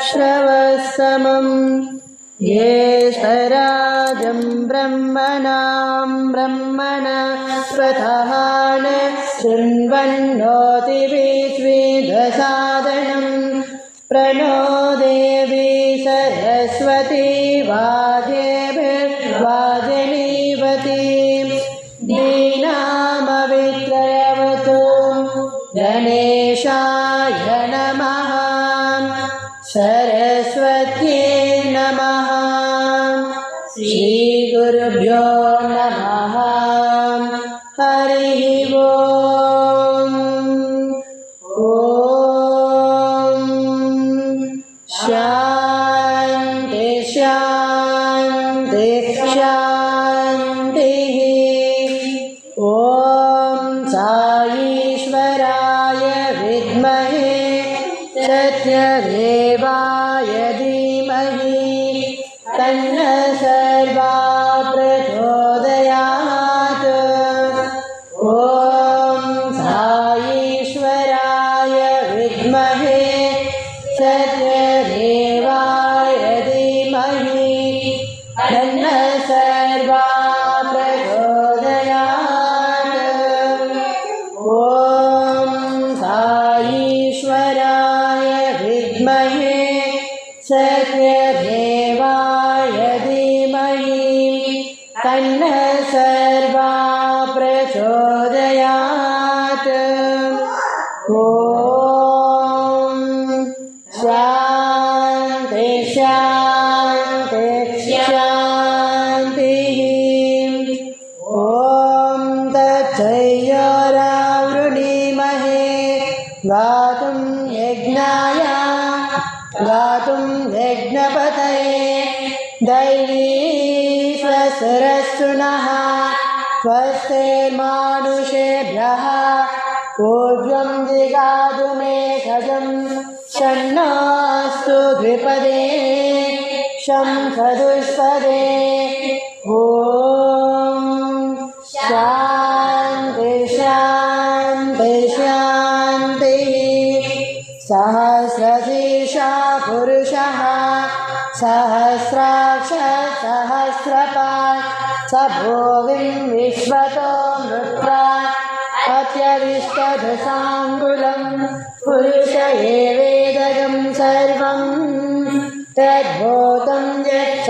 श्रवस्तमं ज्येष्ठराजं ब्रह्मणां ब्रह्मणस्पतः शृण्वन्नोतिभिश्वेदसादनं प्रणो देवी सरस्वती वाजेभिर्वाजिनीवती दीनामवित्रयवतु गणेशाय नमः सरस्वत्यै नमः श्रीगुरुभ्यो नमः हरिः ओम् शान्ति शान्ति शान्तिः ॐ साईश्वराय विद्महे सत्यदेवाय धीमहि तन्नः सर्वा प्रचोदयात् ॐ साईश्वराय विद्महे सत्यदेवाय धीमहि तन्नः सर्वा प्रचोदयात् ॐ साईश्वराय विद्महे सत्यदेवाय धीमहि तन्नः सर्वा प्रचोदयात् ॐ शान्ति शान्ति शान्तिः ॐ तत्सयोरावृणीमहे गातुं यज्ञपतये दैवी स्वसुरस्तु नः स्वस्तिर्मानुषेभ्यः पूर्वं जिगातु मे खगं शन्नोऽस्तु द्विपदे शं चतुष्पदे ॐ शान्ति शान्ति शान्तिः सहस्रशीर्षा पुरुषः सहस्राक्ष सहस्रपात् स भोगिं विश्वतो मृत्वा अत्यविष्टदशाङ्गुलं पुरुष एवेदगं सर्वं तद्भूतं यत्